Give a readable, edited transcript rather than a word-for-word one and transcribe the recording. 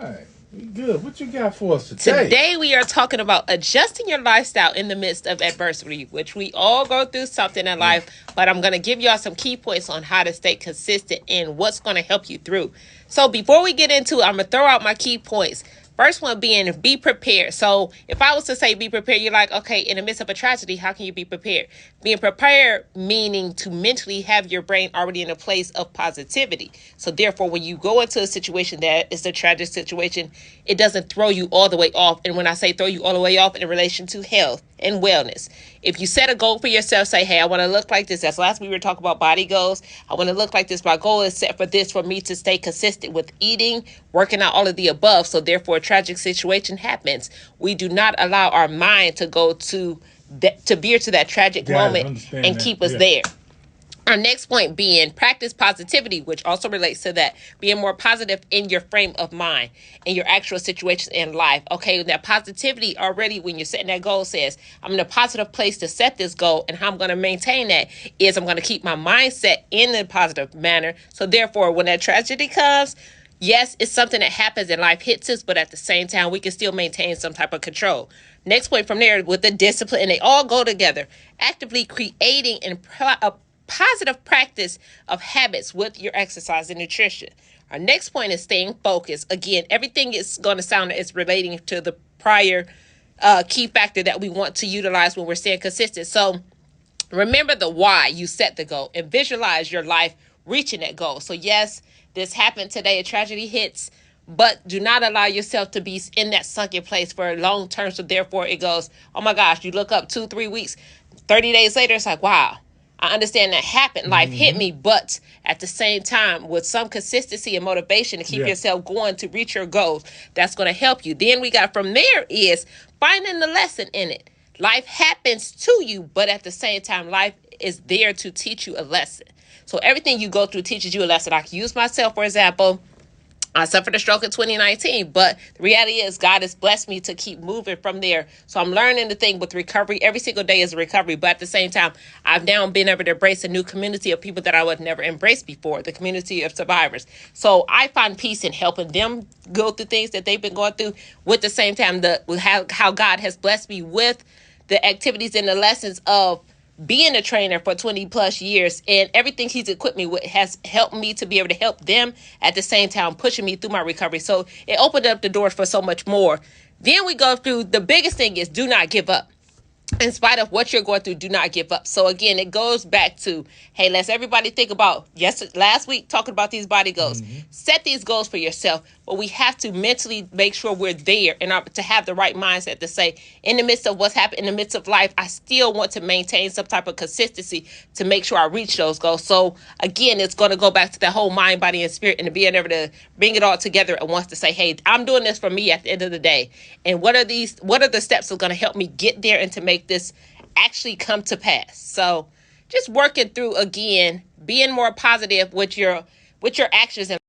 right. Good. What you got for us today? Today we are talking about adjusting your lifestyle in the midst of adversity, which we all go through something in life, but I'm going to give y'all some key points on how to stay consistent and what's going to help you through. So before we get into it, I'm going to throw out my key points. First one being be prepared. So if I was to say be prepared, you're like, okay, in the midst of a tragedy, how can you be prepared? Being prepared meaning to mentally have your brain already in a place of positivity. So therefore, when you go into a situation that is a tragic situation, it doesn't throw you all the way off. And when I say throw you all the way off in relation to health and wellness, if you set a goal for yourself, say, hey, I want to look like this. That's last we were talking about body goals. I want to look like this. My goal is set for this, for me to stay consistent with eating, working out, all of the above. So therefore, a tragic situation happens. We do not allow our mind to go to veer to that tragic moment and keep us there. Our next point being practice positivity, which also relates to that, being more positive in your frame of mind and your actual situations in life. Okay, that positivity already, when you're setting that goal, says, I'm in a positive place to set this goal, and how I'm going to maintain that is I'm going to keep my mindset in a positive manner. So therefore, when that tragedy comes, yes, it's something that happens and life hits us, but at the same time, we can still maintain some type of control. Next point from there, with the discipline, and they all go together, actively creating and positive practice of habits with your exercise and nutrition. Our next point is staying focused. Again, everything is going to sound it's relating to the prior key factor that we want to utilize when we're staying consistent. So remember the why you set the goal and visualize your life reaching that goal. So yes, this happened today. A tragedy hits, but do not allow yourself to be in that sunken place for a long term. So therefore it goes, oh my gosh, you look up 2-3 weeks, 30 days later, it's like, wow, I understand that happened. Life hit me, but at the same time, with some consistency and motivation to keep yourself going to reach your goals, that's going to help you. Then we got from there is finding the lesson in it. Life happens to you, but at the same time, life is there to teach you a lesson. So everything you go through teaches you a lesson. I can use myself, for example. I suffered a stroke in 2019, but the reality is God has blessed me to keep moving from there. So I'm learning the thing with recovery. Every single day is a recovery, but at the same time, I've now been able to embrace a new community of people that I would never embrace before, the community of survivors. So I find peace in helping them go through things that they've been going through. With the same time, how God has blessed me with the activities and the lessons of being a trainer for 20 plus years, and everything he's equipped me with has helped me to be able to help them at the same time, pushing me through my recovery. So it opened up the doors for so much more. Then we go through the biggest thing is do not give up. In spite of what you're going through, do not give up. So again, it goes back to, hey, let's everybody think about, last week talking about these body goals. Set these goals for yourself, but we have to mentally make sure we're there and to have the right mindset to say, in the midst of what's happened, in the midst of life, I still want to maintain some type of consistency to make sure I reach those goals. So again, it's going to go back to that whole mind, body, and spirit, and being able to bring it all together at once to say, hey, I'm doing this for me at the end of the day. And what are the steps that are going to help me get there and to make this actually come to pass? So just working through, again, being more positive with your actions and